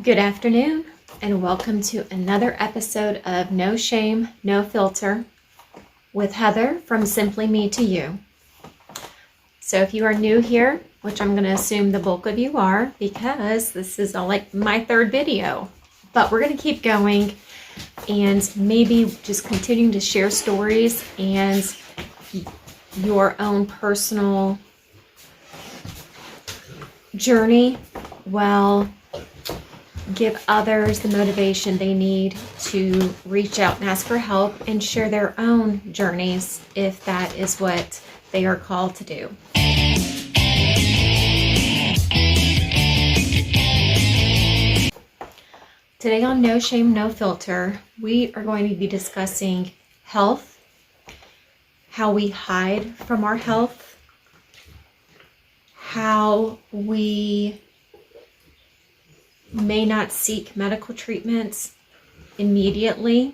Good afternoon, and welcome to another episode of No Shame, No Filter with Heather from Simply Me to You. So if you are new here, which I'm going to assume the bulk of you are, because this is like my third video, but we're going to keep going and maybe just continuing to share stories and your own personal journey will give others the motivation they need to reach out and ask for help and share their own journeys if that is what they are called to do. Today on No Shame, No Filter, we are going to be discussing health, how we hide from our health, how we may not seek medical treatments immediately,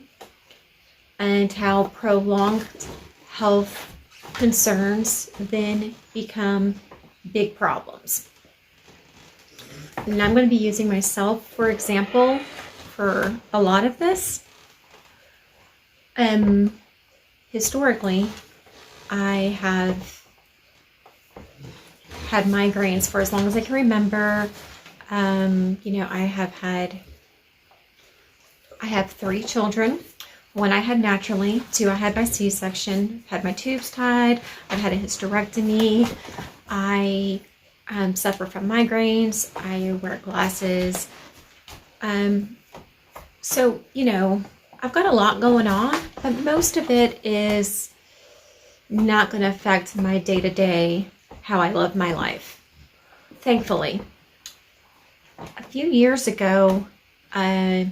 and how prolonged health concerns then become big problems. And I'm going to be using myself for example for a lot of this. Historically, I have had migraines for as long as I can remember. I have 3 children. 1 I had naturally, 2 I had by C-section, had my tubes tied, I've had a hysterectomy, I suffer from migraines, I wear glasses. So, I've got a lot going on, but most of it is not going to affect my day-to-day, how I live my life, thankfully. A few years ago, I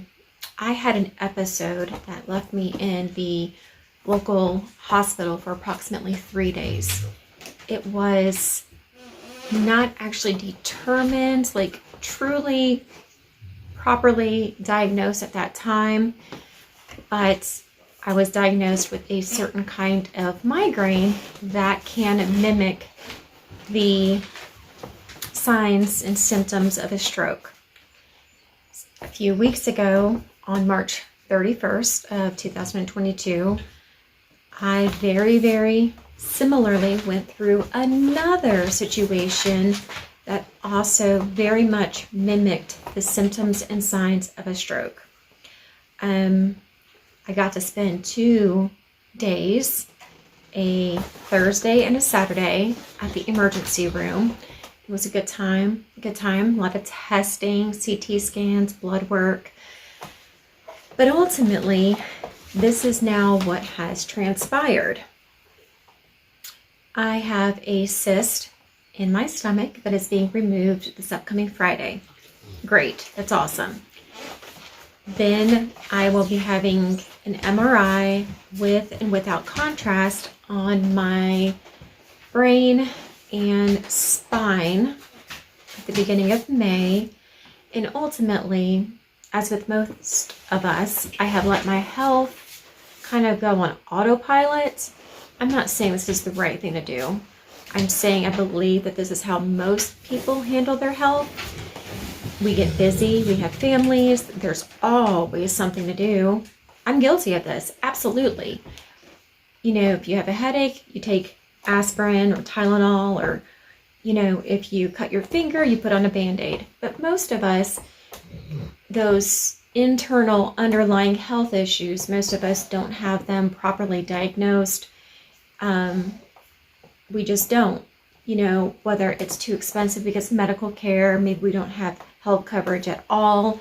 had an episode that left me in the local hospital for approximately 3 days. It was not actually determined, like truly properly diagnosed at that time, but I was diagnosed with a certain kind of migraine that can mimic the signs and symptoms of a stroke. A few weeks ago, on March 31st of 2022, I very similarly went through another situation that also very much mimicked the symptoms and signs of a stroke. I got to spend 2 days, a Thursday and a Saturday, at the emergency room. It was a good time, a lot of testing, CT scans, blood work. But ultimately, this is now what has transpired. I have a cyst in my stomach that is being removed this upcoming Friday. Great, that's awesome. Then I will be having an MRI with and without contrast on my brain and spine at the beginning of May. And ultimately, as with most of us, I have let my health kind of go on autopilot. I'm not saying this is the right thing to do. I'm saying I believe that this is how most people handle their health. We get busy, we have families, there's always something to do. I'm guilty of this, absolutely. If you have a headache, you take aspirin or Tylenol, or if you cut your finger, you put on a Band-Aid. But most of us, those internal underlying health issues, most of us don't have them properly diagnosed. We just don't, whether it's too expensive because of medical care, maybe we don't have health coverage at all,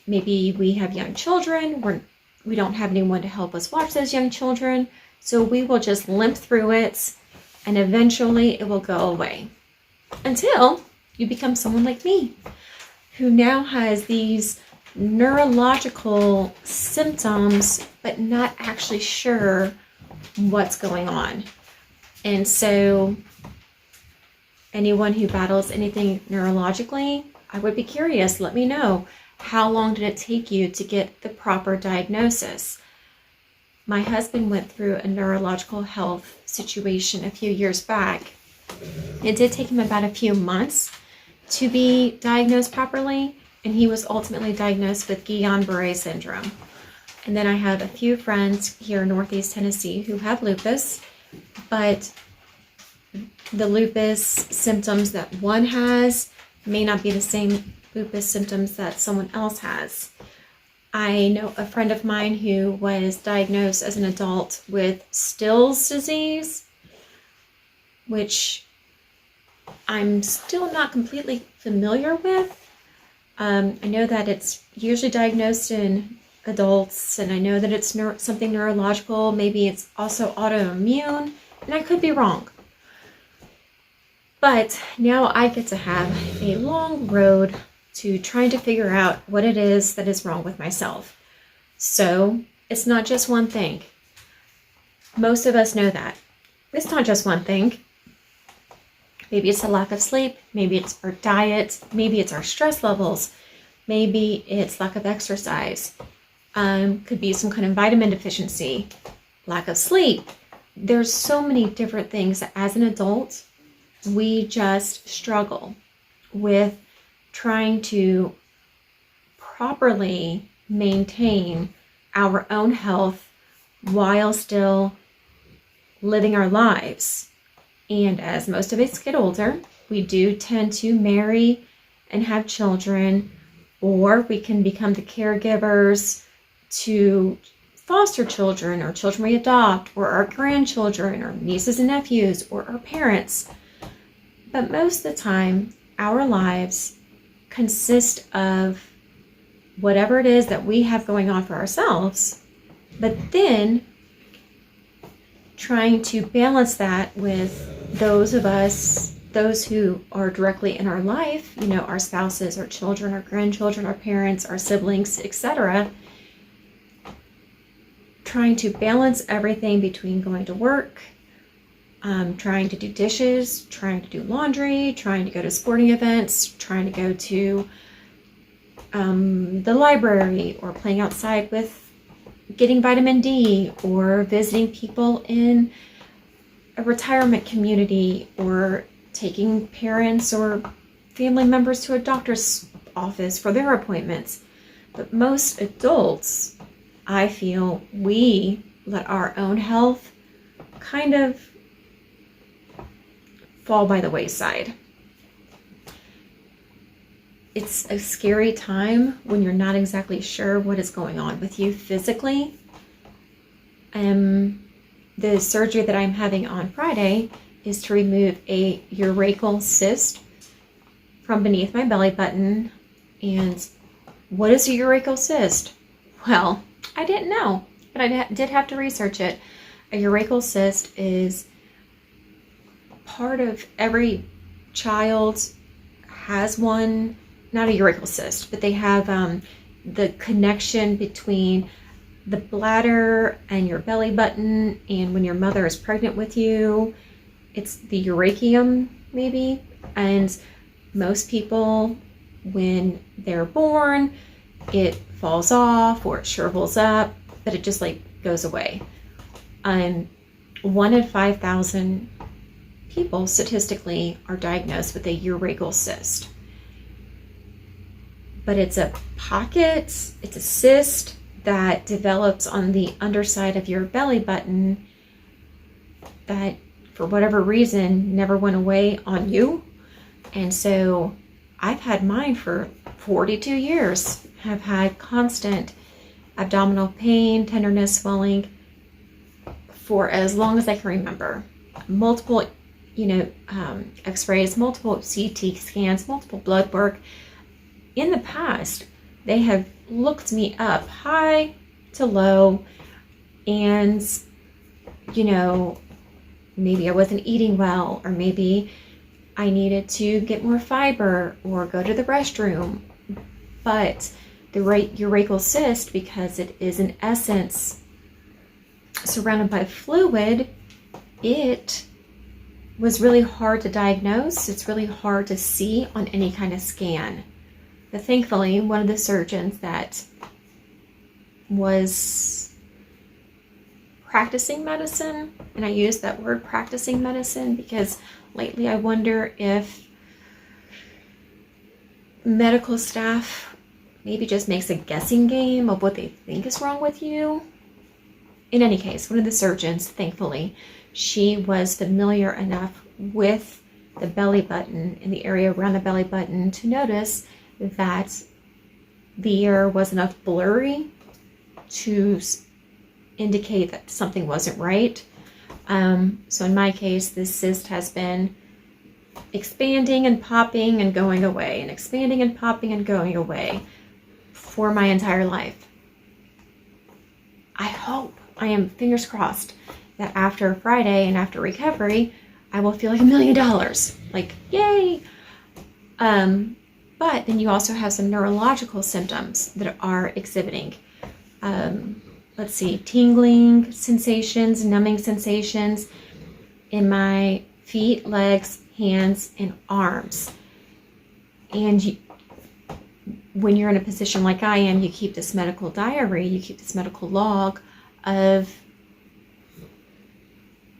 maybe we have young children, we don't have anyone to help us watch those young children. So we will just limp through it, and eventually it will go away. Until you become someone like me, who now has these neurological symptoms, but not actually sure what's going on. And so anyone who battles anything neurologically, I would be curious, let me know. How long did it take you to get the proper diagnosis? My husband went through a neurological health situation a few years back. It did take him about a few months to be diagnosed properly, and he was ultimately diagnosed with Guillain-Barré syndrome. And then I have a few friends here in Northeast Tennessee who have lupus, but the lupus symptoms that one has may not be the same lupus symptoms that someone else has. I know a friend of mine who was diagnosed as an adult with Still's disease, which I'm still not completely familiar with. I know that it's usually diagnosed in adults, and I know that it's something neurological. Maybe it's also autoimmune, and I could be wrong. But now I get to have a long road to trying to figure out what it is that is wrong with myself. So it's not just one thing. Most of us know that. It's not just one thing. Maybe it's a lack of sleep. Maybe it's our diet. Maybe it's our stress levels. Maybe it's lack of exercise. Could be some kind of vitamin deficiency, lack of sleep. There's so many different things that as an adult, we just struggle with trying to properly maintain our own health while still living our lives. And as most of us get older, we do tend to marry and have children, or we can become the caregivers to foster children or children we adopt, or our grandchildren or nieces and nephews or our parents. But most of the time, our lives consist of whatever it is that we have going on for ourselves, but then trying to balance that with those of us, those who are directly in our life, our spouses, our children, our grandchildren, our parents, our siblings, etc. Trying to balance everything between going to work, trying to do dishes, trying to do laundry, trying to go to sporting events, trying to go to the library, or playing outside with getting vitamin D, or visiting people in a retirement community, or taking parents or family members to a doctor's office for their appointments. But most adults, I feel, we let our own health kind of fall by the wayside. It's a scary time when you're not exactly sure what is going on with you physically. The surgery that I'm having on Friday is to remove a urachal cyst from beneath my belly button. And what is a urachal cyst? Well, I didn't know, but I did have to research it. A urachal cyst is part of every child has one. Not a urachal cyst, but they have the connection between the bladder and your belly button, and when your mother is pregnant with you, it's the urachium maybe. And most people, when they're born, it falls off or it shrivels up, but it just goes away. 1 in 5,000 people statistically are diagnosed with a urachal cyst. But it's a pocket, it's a cyst that develops on the underside of your belly button that, for whatever reason, never went away on you. And so I've had mine for 42 years, have had constant abdominal pain, tenderness, swelling for as long as I can remember. Multiple, x-rays, multiple CT scans, multiple blood work. In the past, they have looked me up high to low, and, maybe I wasn't eating well, or maybe I needed to get more fiber or go to the restroom. But the urachal cyst, because it is in essence surrounded by fluid, it was really hard to diagnose. It's really hard to see on any kind of scan. But thankfully, one of the surgeons that was practicing medicine, and I use that word practicing medicine because lately I wonder if medical staff maybe just makes a guessing game of what they think is wrong with you. In any case, one of the surgeons, thankfully, she was familiar enough with the belly button and the area around the belly button to notice that the ear was enough blurry to indicate that something wasn't right. So in my case, this cyst has been expanding and popping and going away, and expanding and popping and going away for my entire life. I hope, I am fingers crossed, that after Friday and after recovery, I will feel like $1 million. Like, yay! But then you also have some neurological symptoms that are exhibiting. Let's see, tingling sensations, numbing sensations in my feet, legs, hands, and arms. And when you're in a position like I am, you keep this medical diary, you keep this medical log of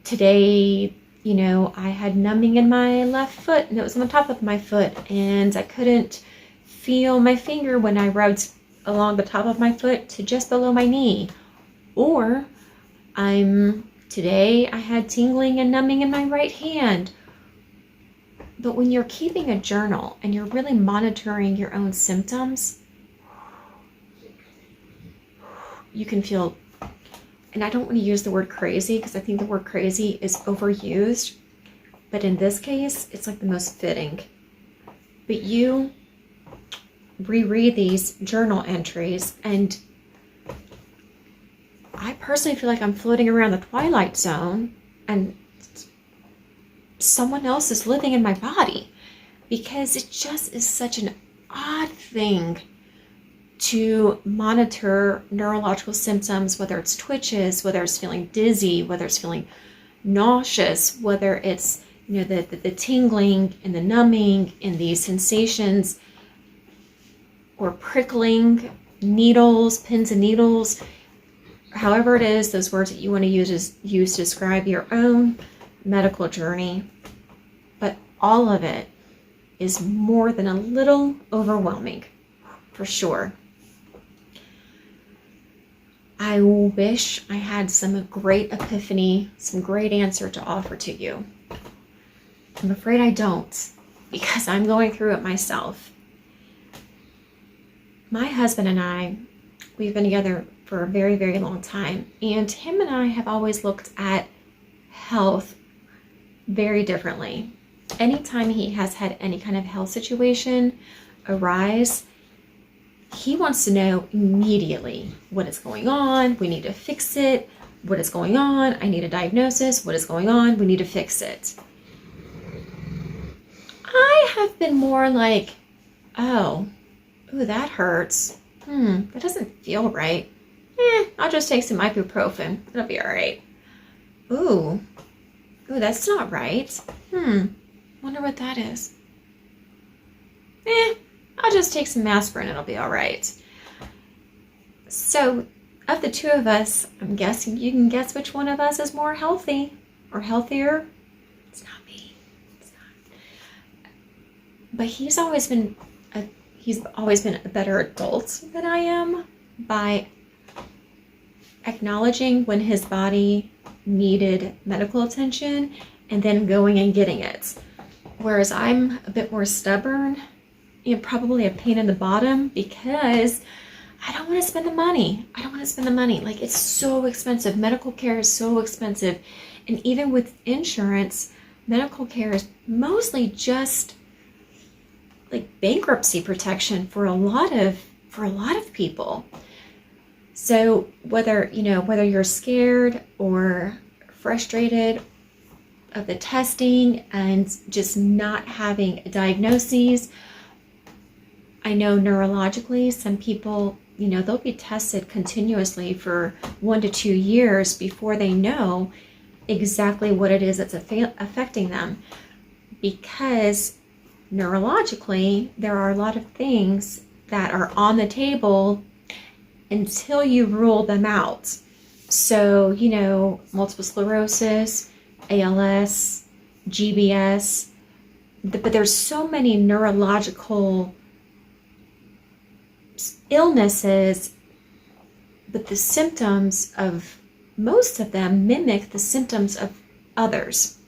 today, I had numbing in my left foot and it was on the top of my foot and I couldn't feel my finger when I rubbed along the top of my foot to just below my knee. Or today I had tingling and numbing in my right hand. But when you're keeping a journal and you're really monitoring your own symptoms, you can feel, and I don't want to use the word crazy because I think the word crazy is overused, but in this case, it's like the most fitting. But you reread these journal entries and I personally feel like I'm floating around the twilight zone and someone else is living in my body, because it just is such an odd thing to monitor neurological symptoms, whether it's twitches, whether it's feeling dizzy, whether it's feeling nauseous, whether it's the tingling and the numbing and these sensations, or prickling, needles, pins and needles, however it is, those words that you want to use to describe your own medical journey. But all of it is more than a little overwhelming, for sure. I wish I had some great epiphany, some great answer to offer to you. I'm afraid I don't, because I'm going through it myself. My husband and I, we've been together for a very, very long time, and him and I have always looked at health very differently. Anytime he has had any kind of health situation arise, he wants to know immediately what is going on. We need to fix it. What is going on? I need a diagnosis. What is going on? We need to fix it. I have been more like, ooh, that hurts. That doesn't feel right. I'll just take some ibuprofen. It'll be all right. Ooh, that's not right. Wonder what that is. I'll just take some aspirin. It'll be all right. So, of the two of us, I'm guessing you can guess which one of us is more healthy or healthier. It's not me. It's not. But he's always been a better adult than I am by acknowledging when his body needed medical attention and then going and getting it. Whereas I'm a bit more stubborn and probably a pain in the bottom because I don't want to spend the money. Like, it's so expensive. Medical care is so expensive. And even with insurance, medical care is mostly just like bankruptcy protection for a lot of people. So whether you're scared or frustrated of the testing and just not having a diagnosis, I know neurologically some people, they'll be tested continuously for 1 to 2 years before they know exactly what it is that's affecting them, because neurologically, there are a lot of things that are on the table until you rule them out. So, multiple sclerosis, ALS, GBS, but there's so many neurological illnesses, but the symptoms of most of them mimic the symptoms of others.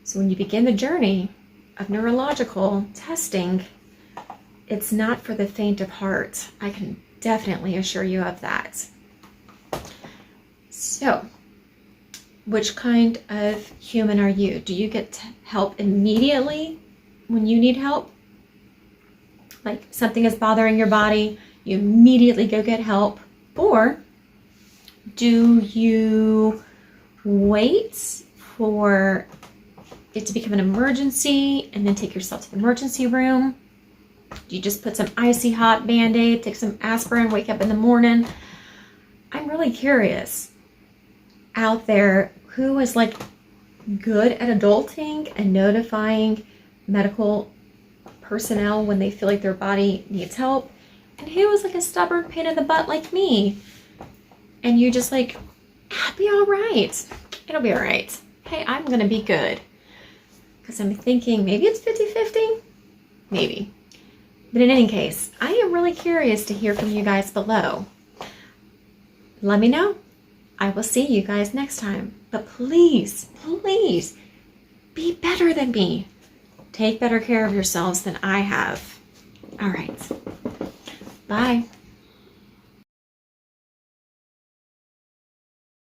So when you begin the journey of neurological testing, it's not for the faint of heart. I can definitely assure you of that. So, which kind of human are you? Do you get help immediately when you need help? Like something is bothering your body, you immediately go get help? Or do you wait for it to become an emergency and then take yourself to the emergency room? Do you just put some icy hot Band-Aid, take some aspirin, wake up in the morning? I'm really curious out there who is like good at adulting and notifying medical personnel when they feel like their body needs help, and who is like a stubborn pain in the butt like me, and you just like, I'll be all right. It'll be all right. Hey, I'm gonna be good. Because I'm thinking maybe it's 50-50, maybe. But in any case, I am really curious to hear from you guys below. Let me know. I will see you guys next time. But please, please, be better than me. Take better care of yourselves than I have. All right. Bye.